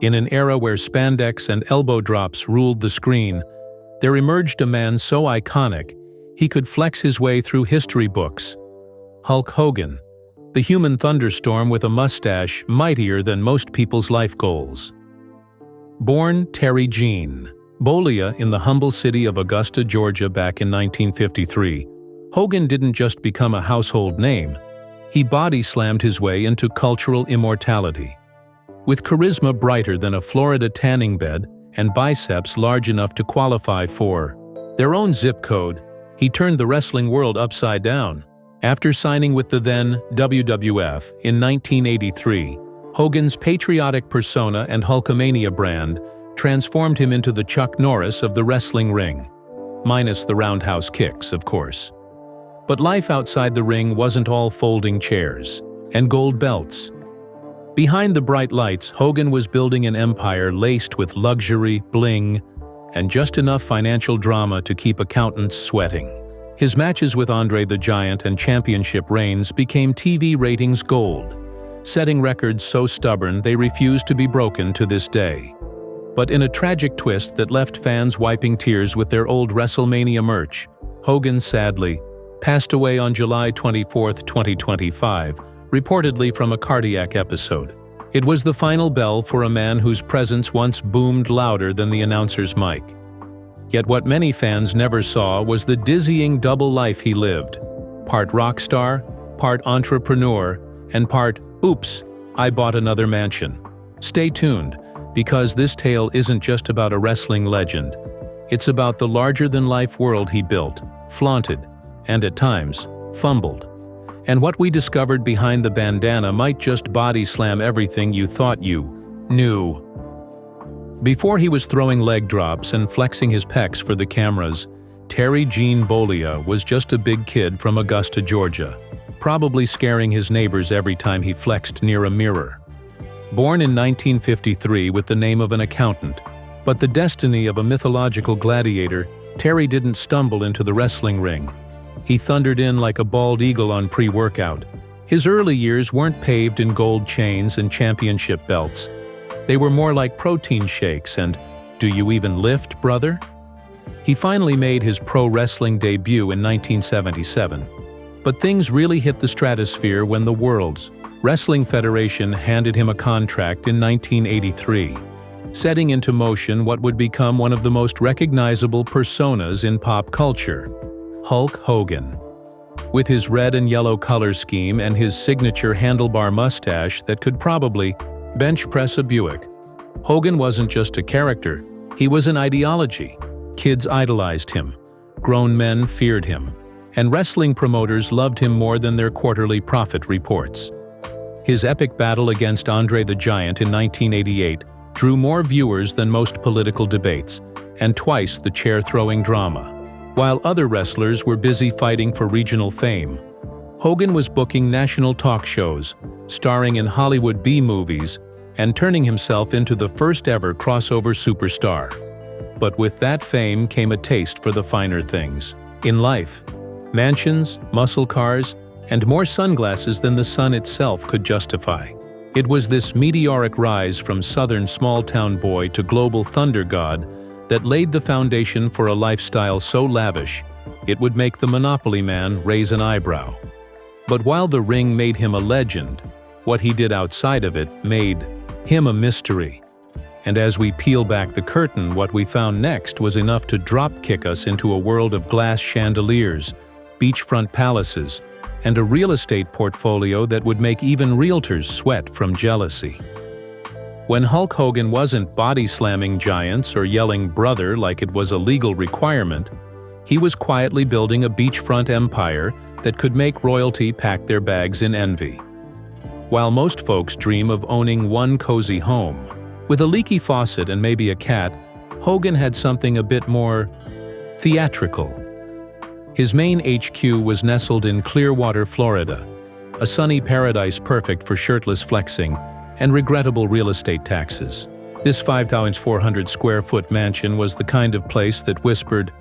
In an era where spandex and elbow drops ruled the screen, there emerged a man so iconic, he could flex his way through history books. Hulk Hogan, the human thunderstorm with a mustache mightier than most people's life goals. Born Terry Jean Bollea in the humble city of Augusta, Georgia back in 1953, Hogan didn't just become a household name, he body-slammed his way into cultural immortality. With charisma brighter than a Florida tanning bed and biceps large enough to qualify for their own zip code, he turned the wrestling world upside down. After signing with the then WWF in 1983, Hogan's patriotic persona and Hulkamania brand transformed him into the Chuck Norris of the wrestling ring. Minus the roundhouse kicks, of course. But life outside the ring wasn't all folding chairs and gold belts. Behind the bright lights, Hogan was building an empire laced with luxury, bling, and just enough financial drama to keep accountants sweating. His matches with Andre the Giant and championship reigns became TV ratings gold, setting records so stubborn they refuse to be broken to this day. But in a tragic twist that left fans wiping tears with their old WrestleMania merch, Hogan sadly passed away on July 24, 2025, reportedly from a cardiac episode. It was the final bell for a man whose presence once boomed louder than the announcer's mic. Yet what many fans never saw was the dizzying double life he lived. Part rock star, part entrepreneur, and part, oops, I bought another mansion. Stay tuned, because this tale isn't just about a wrestling legend. It's about the larger-than-life world he built, flaunted, and at times, fumbled. And what we discovered behind the bandana might just body-slam everything you thought you knew. Before he was throwing leg drops and flexing his pecs for the cameras, Terry Jean Bollea was just a big kid from Augusta, Georgia, probably scaring his neighbors every time he flexed near a mirror. Born in 1953 with the name of an accountant, but the destiny of a mythological gladiator, Terry didn't stumble into the wrestling ring. He thundered in like a bald eagle on pre-workout. His early years weren't paved in gold chains and championship belts. They were more like protein shakes and, "Do you even lift, brother?" He finally made his pro wrestling debut in 1977. But things really hit the stratosphere when the World's Wrestling Federation handed him a contract in 1983, setting into motion what would become one of the most recognizable personas in pop culture: Hulk Hogan. With his red and yellow color scheme and his signature handlebar mustache that could probably bench press a Buick, Hogan wasn't just a character, he was an ideology. Kids idolized him, grown men feared him, and wrestling promoters loved him more than their quarterly profit reports. His epic battle against Andre the Giant in 1988 drew more viewers than most political debates, and twice the chair-throwing drama. While other wrestlers were busy fighting for regional fame, Hogan was booking national talk shows, starring in Hollywood B-movies, and turning himself into the first-ever crossover superstar. But with that fame came a taste for the finer things in life: mansions, muscle cars, and more sunglasses than the sun itself could justify. It was this meteoric rise from southern small-town boy to global thunder god that laid the foundation for a lifestyle so lavish, it would make the Monopoly man raise an eyebrow. But while the ring made him a legend, what he did outside of it made him a mystery. And as we peel back the curtain, what we found next was enough to drop-kick us into a world of glass chandeliers, beachfront palaces, and a real estate portfolio that would make even realtors sweat from jealousy. When Hulk Hogan wasn't body-slamming giants or yelling "brother" like it was a legal requirement, he was quietly building a beachfront empire that could make royalty pack their bags in envy. While most folks dream of owning one cozy home, with a leaky faucet and maybe a cat, Hogan had something a bit more theatrical. His main HQ was nestled in Clearwater, Florida, a sunny paradise perfect for shirtless flexing and regrettable real estate taxes. This 5,400 square foot mansion was the kind of place that whispered,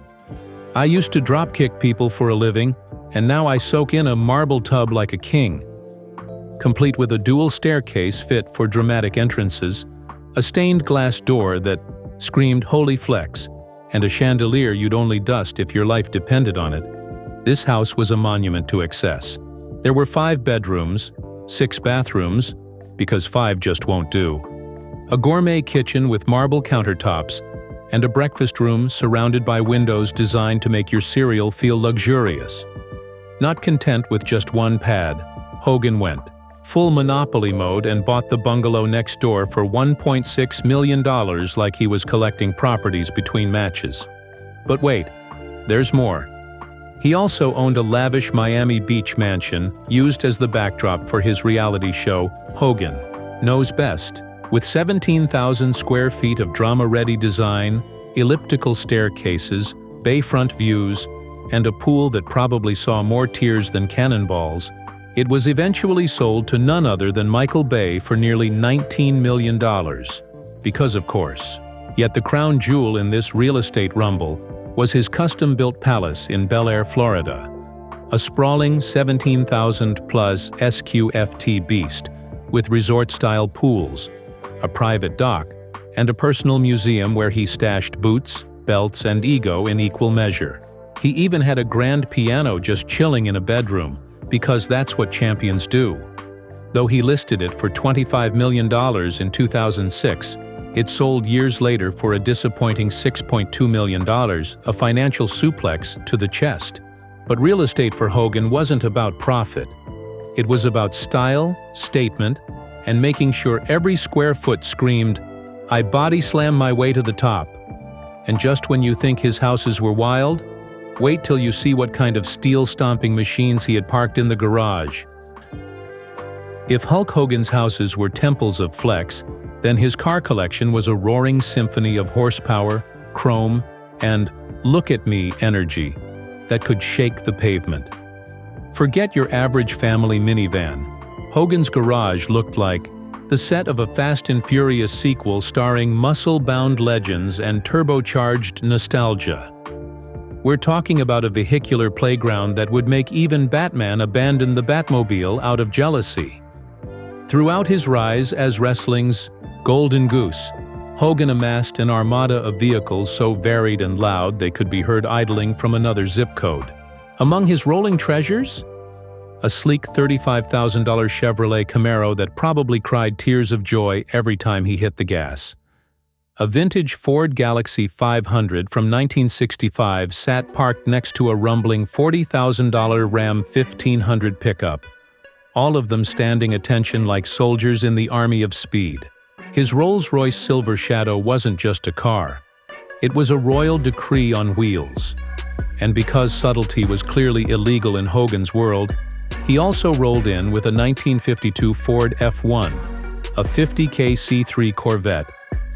"I used to drop-kick people for a living, and now I soak in a marble tub like a king." Complete with a dual staircase fit for dramatic entrances, a stained glass door that screamed "Holy Flex," and a chandelier you'd only dust if your life depended on it. This house was a monument to excess. There were 5 bedrooms, 6 bathrooms, because 5 just won't do, a gourmet kitchen with marble countertops, and a breakfast room surrounded by windows designed to make your cereal feel luxurious. Not content with just one pad, Hogan went full Monopoly mode and bought the bungalow next door for $1.6 million like he was collecting properties between matches. But wait, there's more. He also owned a lavish Miami Beach mansion used as the backdrop for his reality show, Hogan Knows Best, with 17,000 square feet of drama-ready design, elliptical staircases, bayfront views, and a pool that probably saw more tears than cannonballs. It was eventually sold to none other than Michael Bay for nearly $19 million. Because of course. Yet the crown jewel in this real estate rumble was his custom-built palace in Bel Air, Florida. A sprawling 17,000-plus SQFT beast with resort-style pools, a private dock, and a personal museum where he stashed boots, belts, and ego in equal measure. He even had a grand piano just chilling in a bedroom, because that's what champions do. Though he listed it for $25 million in 2006, it sold years later for a disappointing $6.2 million, a financial suplex to the chest. But real estate for Hogan wasn't about profit. It was about style, statement, and making sure every square foot screamed, "I body slam my way to the top." And just when you think his houses were wild, wait till you see what kind of steel-stomping machines he had parked in the garage. If Hulk Hogan's houses were temples of flex, then his car collection was a roaring symphony of horsepower, chrome, and look-at-me energy that could shake the pavement. Forget your average family minivan. Hogan's garage looked like the set of a Fast and Furious sequel starring muscle-bound legends and turbocharged nostalgia. We're talking about a vehicular playground that would make even Batman abandon the Batmobile out of jealousy. Throughout his rise as wrestling's Golden Goose, Hogan amassed an armada of vehicles so varied and loud they could be heard idling from another zip code. Among his rolling treasures, a sleek $35,000 Chevrolet Camaro that probably cried tears of joy every time he hit the gas. A vintage Ford Galaxy 500 from 1965 sat parked next to a rumbling $40,000 Ram 1500 pickup, all of them standing attention like soldiers in the army of speed. His Rolls-Royce Silver Shadow wasn't just a car. It was a royal decree on wheels. And because subtlety was clearly illegal in Hogan's world, he also rolled in with a 1952 Ford F1, a 50K C3 Corvette,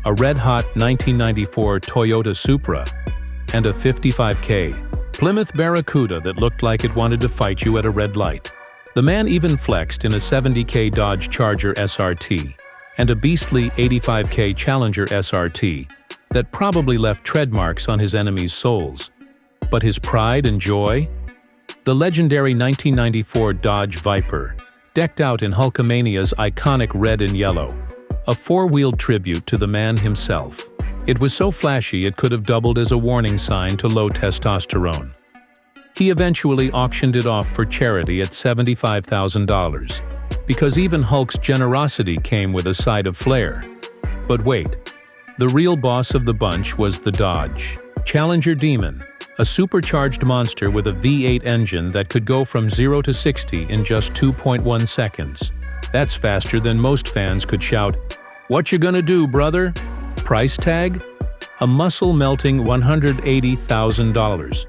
a red-hot 1994 Toyota Supra, and a 55K Plymouth Barracuda that looked like it wanted to fight you at a red light. The man even flexed in a 70K Dodge Charger SRT and a beastly 85K Challenger SRT that probably left tread marks on his enemies' souls. But his pride and joy? The legendary 1994 Dodge Viper, decked out in Hulkamania's iconic red and yellow, a four-wheeled tribute to the man himself. It was so flashy it could have doubled as a warning sign to low testosterone. He eventually auctioned it off for charity at $75,000, because even Hulk's generosity came with a side of flair. But wait, the real boss of the bunch was the Dodge Challenger Demon, a supercharged monster with a V8 engine that could go from 0 to 60 in just 2.1 seconds. That's faster than most fans could shout, "What you gonna do, brother?" Price tag? A muscle-melting $180,000.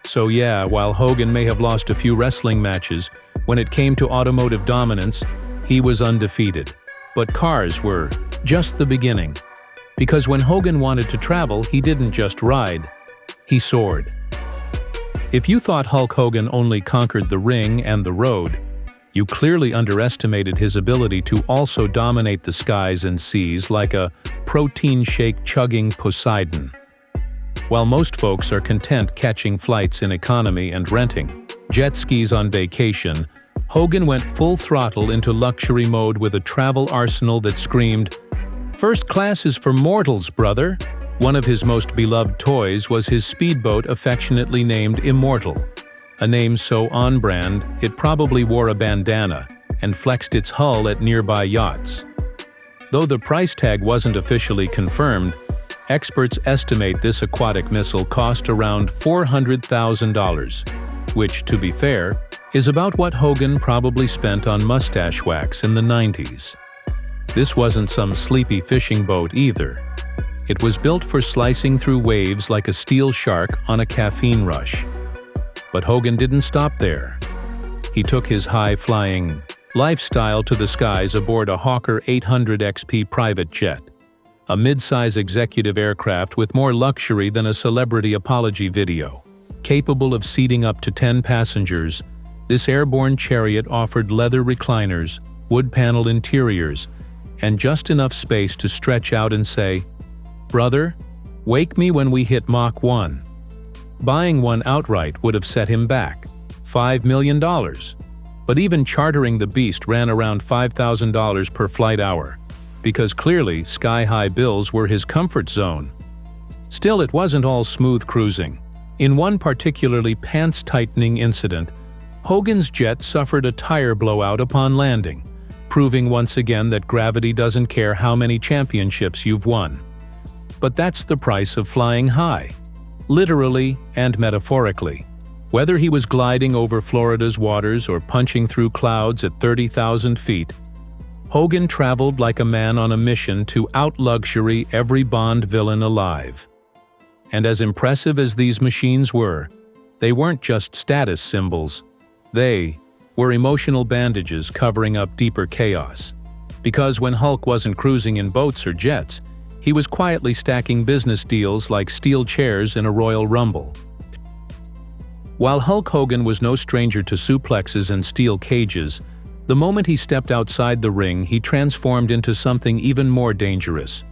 So yeah, while Hogan may have lost a few wrestling matches, when it came to automotive dominance, he was undefeated. But cars were just the beginning. Because when Hogan wanted to travel, he didn't just ride, he soared. If you thought Hulk Hogan only conquered the ring and the road, you clearly underestimated his ability to also dominate the skies and seas like a protein shake chugging Poseidon. While most folks are content catching flights in economy and renting jet skis on vacation, Hogan went full throttle into luxury mode with a travel arsenal that screamed, First class is for mortals, brother. One of his most beloved toys was his speedboat affectionately named Immortal, a name so on-brand it probably wore a bandana and flexed its hull at nearby yachts. Though the price tag wasn't officially confirmed, experts estimate this aquatic missile cost around $400,000, which, to be fair, is about what Hogan probably spent on mustache wax in the 90s. This wasn't some sleepy fishing boat either. It was built for slicing through waves like a steel shark on a caffeine rush. But Hogan didn't stop there. He took his high-flying lifestyle to the skies aboard a Hawker 800 XP private jet, a mid-size executive aircraft with more luxury than a celebrity apology video. Capable of seating up to 10 passengers, this airborne chariot offered leather recliners, wood panel interiors, and just enough space to stretch out and say, "Brother, wake me when we hit Mach 1. Buying one outright would have set him back $5 million. But even chartering the beast ran around $5,000 per flight hour, because clearly sky-high bills were his comfort zone. Still, it wasn't all smooth cruising. In one particularly pants-tightening incident, Hogan's jet suffered a tire blowout upon landing, proving once again that gravity doesn't care how many championships you've won. But that's the price of flying high, literally and metaphorically. Whether he was gliding over Florida's waters or punching through clouds at 30,000 feet, Hogan traveled like a man on a mission to out-luxury every Bond villain alive. And as impressive as these machines were, they weren't just status symbols. They were emotional bandages covering up deeper chaos. Because when Hulk wasn't cruising in boats or jets, he was quietly stacking business deals like steel chairs in a Royal Rumble. While Hulk Hogan was no stranger to suplexes and steel cages, the moment he stepped outside the ring, he transformed into something even more dangerous.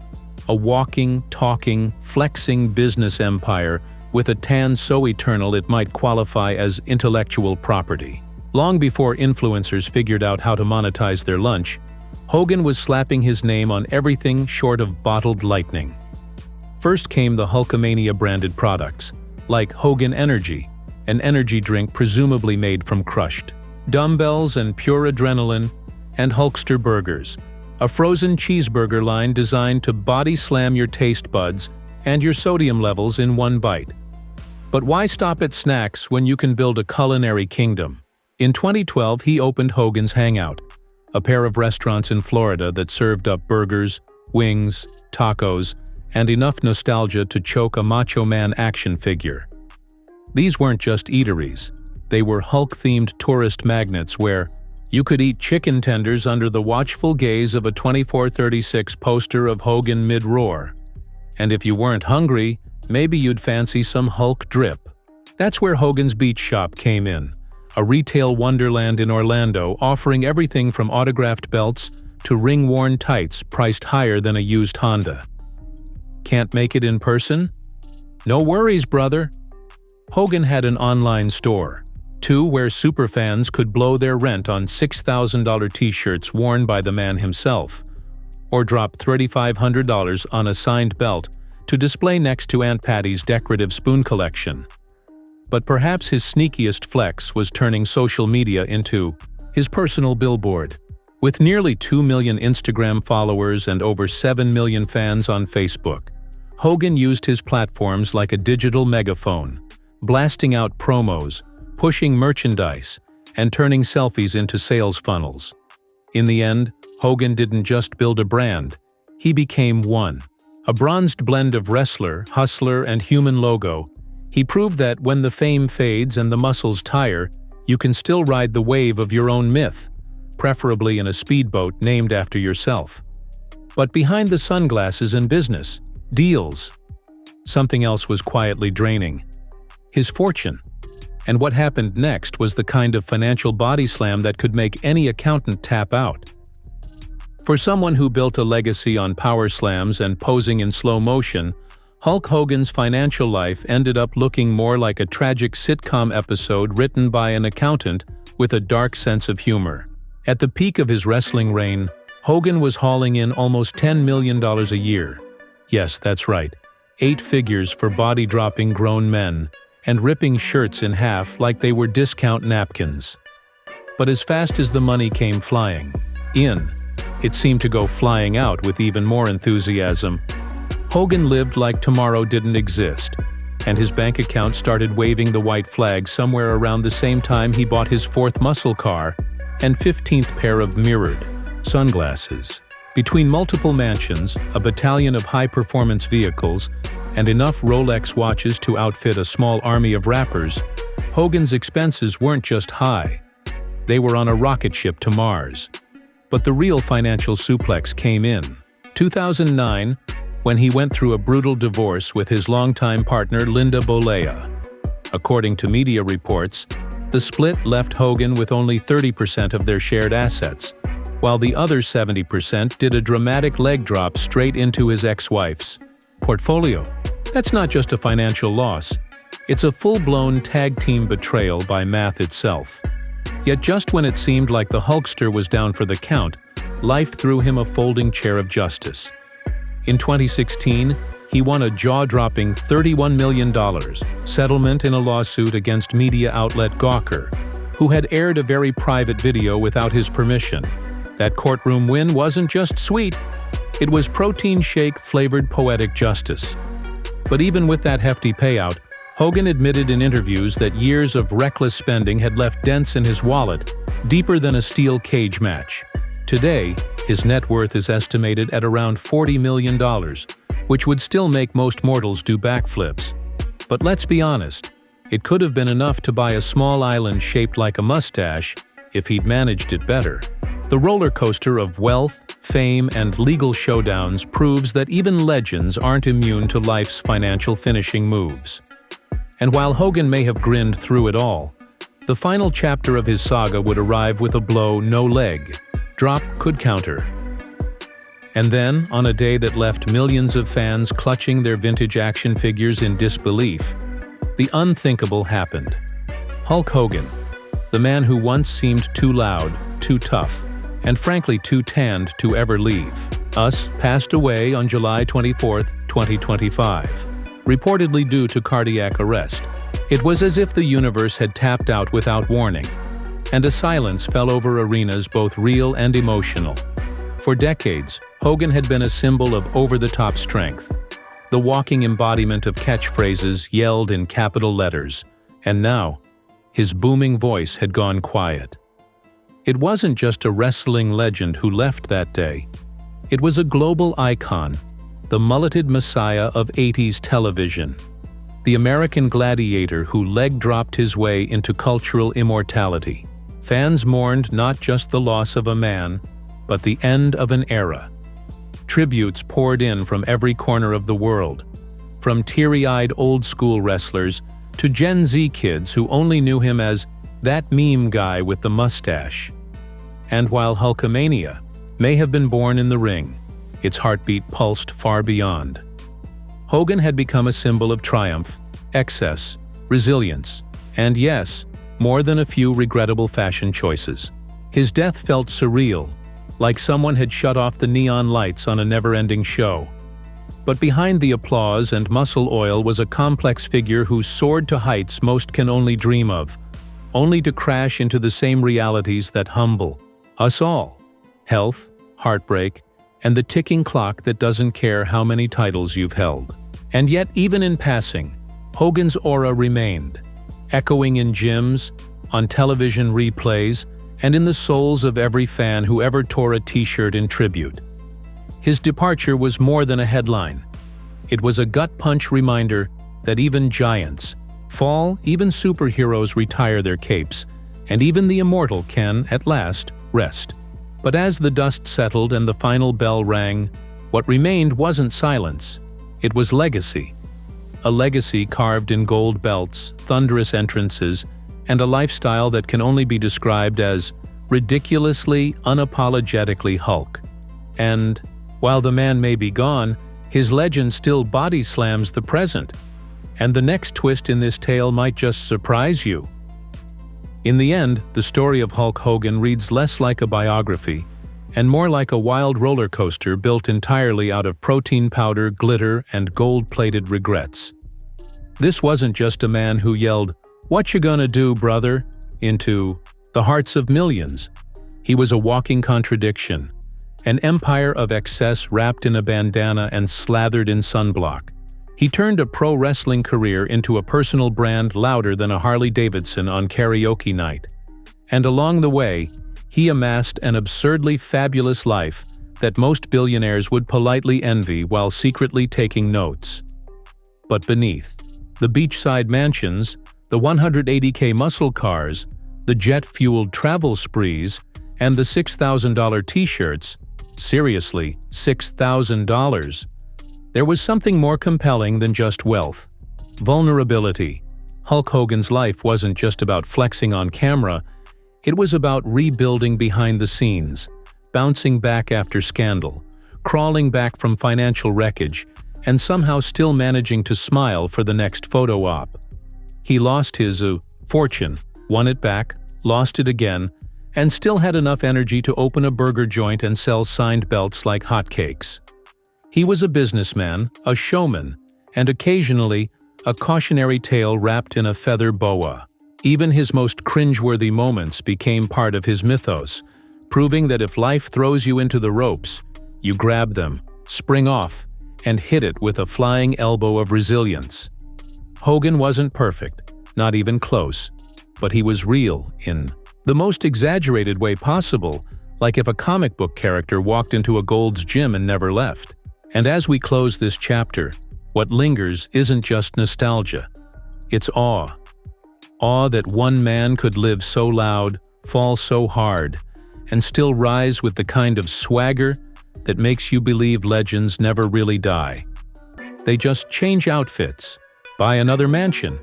A walking, talking, flexing business empire with a tan so eternal it might qualify as intellectual property. Long before influencers figured out how to monetize their lunch, Hogan was slapping his name on everything short of bottled lightning. First came the Hulkamania-branded products, like Hogan Energy, an energy drink presumably made from crushed dumbbells and pure adrenaline, and Hulkster Burgers, a frozen cheeseburger line designed to body slam your taste buds and your sodium levels in one bite. But why stop at snacks when you can build a culinary kingdom? In 2012, he opened Hogan's Hangout, a pair of restaurants in Florida that served up burgers, wings, tacos, and enough nostalgia to choke a Macho Man action figure. These weren't just eateries. They were Hulk-themed tourist magnets where you could eat chicken tenders under the watchful gaze of a 2436 poster of Hogan mid-roar. And if you weren't hungry, maybe you'd fancy some Hulk drip. That's where Hogan's Beach Shop came in, a retail wonderland in Orlando offering everything from autographed belts to ring-worn tights priced higher than a used Honda. Can't make it in person? No worries, brother. Hogan had an online store, too, where superfans could blow their rent on $6,000 t-shirts worn by the man himself, or drop $3,500 on a signed belt to display next to Aunt Patty's decorative spoon collection. But perhaps his sneakiest flex was turning social media into his personal billboard. With nearly 2 million Instagram followers and over 7 million fans on Facebook, Hogan used his platforms like a digital megaphone, blasting out promos, pushing merchandise, and turning selfies into sales funnels. In the end, Hogan didn't just build a brand, he became one. A bronzed blend of wrestler, hustler, and human logo, he proved that when the fame fades and the muscles tire, you can still ride the wave of your own myth, preferably in a speedboat named after yourself. But behind the sunglasses and business, deals, something else was quietly draining: his fortune. And what happened next was the kind of financial body slam that could make any accountant tap out. For someone who built a legacy on power slams and posing in slow motion, Hulk Hogan's financial life ended up looking more like a tragic sitcom episode written by an accountant with a dark sense of humor. At the peak of his wrestling reign, Hogan was hauling in almost $10 million a year. Yes, that's right, 8 figures for body-dropping grown men and ripping shirts in half like they were discount napkins. But as fast as the money came flying in, it seemed to go flying out with even more enthusiasm. Hogan lived like tomorrow didn't exist, and his bank account started waving the white flag somewhere around the same time he bought his 4th muscle car and 15th pair of mirrored sunglasses. Between multiple mansions, a battalion of high-performance vehicles, and enough Rolex watches to outfit a small army of rappers, Hogan's expenses weren't just high. They were on a rocket ship to Mars. But the real financial suplex came in 2009, when he went through a brutal divorce with his longtime partner Linda Bolea. According to media reports, the split left Hogan with only 30% of their shared assets, while the other 70% did a dramatic leg drop straight into his ex-wife's portfolio. That's not just a financial loss, it's a full-blown tag-team betrayal by math itself. Yet just when it seemed like the Hulkster was down for the count, life threw him a folding chair of justice. In 2016, he won a jaw-dropping $31 million settlement in a lawsuit against media outlet Gawker, who had aired a very private video without his permission. That courtroom win wasn't just sweet, it was protein shake-flavored poetic justice. But even with that hefty payout, Hogan admitted in interviews that years of reckless spending had left dents in his wallet deeper than a steel cage match. Today, his net worth is estimated at around $40 million, which would still make most mortals do backflips. But let's be honest, it could have been enough to buy a small island shaped like a mustache if he'd managed it better. The roller coaster of wealth, fame, and legal showdowns proves that even legends aren't immune to life's financial finishing moves. And while Hogan may have grinned through it all, the final chapter of his saga would arrive with a blow no leg drop could counter. And then, on a day that left millions of fans clutching their vintage action figures in disbelief, the unthinkable happened. Hulk Hogan, the man who once seemed too loud, too tough, and frankly too tanned to ever leave us, passed away on July 24, 2025, reportedly due to cardiac arrest. It was as if the universe had tapped out without warning, and a silence fell over arenas both real and emotional. For decades, Hogan had been a symbol of over-the-top strength, the walking embodiment of catchphrases yelled in capital letters, and now, his booming voice had gone quiet. It wasn't just a wrestling legend who left that day. It was a global icon, the mulleted messiah of 80s television, the American gladiator who leg-dropped his way into cultural immortality. Fans mourned not just the loss of a man, but the end of an era. Tributes poured in from every corner of the world, from teary-eyed old-school wrestlers to Gen Z kids who only knew him as that meme guy with the mustache. And while Hulkamania may have been born in the ring, its heartbeat pulsed far beyond. Hogan had become a symbol of triumph, excess, resilience, and yes, more than a few regrettable fashion choices. His death felt surreal, like someone had shut off the neon lights on a never-ending show. But behind the applause and muscle oil was a complex figure who soared to heights most can only dream of, only to crash into the same realities that humble us all: health, heartbreak, and the ticking clock that doesn't care how many titles you've held. And yet, even in passing, Hogan's aura remained, echoing in gyms, on television replays, and in the souls of every fan who ever tore a t-shirt in tribute. His departure was more than a headline. It was a gut-punch reminder that even giants fall, even superheroes retire their capes, and even the immortal can, at last, rest. But as the dust settled and the final bell rang, what remained wasn't silence. It was legacy. A legacy carved in gold belts, thunderous entrances, and a lifestyle that can only be described as ridiculously, unapologetically Hulk. And, while the man may be gone, his legend still body slams the present. And the next twist in this tale might just surprise you. In the end, the story of Hulk Hogan reads less like a biography and more like a wild roller coaster built entirely out of protein powder, glitter, and gold-plated regrets. This wasn't just a man who yelled, "What you gonna do, brother?" into the hearts of millions. He was a walking contradiction, an empire of excess wrapped in a bandana and slathered in sunblock. He turned a pro wrestling career into a personal brand louder than a Harley-Davidson on karaoke night. And along the way, he amassed an absurdly fabulous life that most billionaires would politely envy while secretly taking notes. But beneath the beachside mansions, the 180K muscle cars, the jet-fueled travel sprees, and the $6,000 t-shirts, seriously, $6,000, there was something more compelling than just wealth. Vulnerability. Hulk Hogan's life wasn't just about flexing on camera, it was about rebuilding behind the scenes, bouncing back after scandal, crawling back from financial wreckage, and somehow still managing to smile for the next photo op. He lost his fortune, won it back, lost it again, and still had enough energy to open a burger joint and sell signed belts like hotcakes. He was a businessman, a showman, and occasionally a cautionary tale wrapped in a feather boa. Even his most cringeworthy moments became part of his mythos, proving that if life throws you into the ropes, you grab them, spring off, and hit it with a flying elbow of resilience. Hogan wasn't perfect, not even close, but he was real in the most exaggerated way possible, like if a comic book character walked into a Gold's Gym and never left. And as we close this chapter, what lingers isn't just nostalgia, it's awe. Awe that one man could live so loud, fall so hard, and still rise with the kind of swagger that makes you believe legends never really die. They just change outfits, buy another mansion,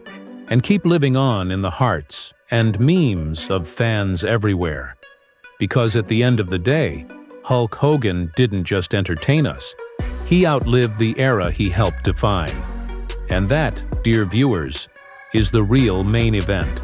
and keep living on in the hearts and memes of fans everywhere. Because at the end of the day, Hulk Hogan didn't just entertain us, he outlived the era he helped define. And that, dear viewers, is the real main event.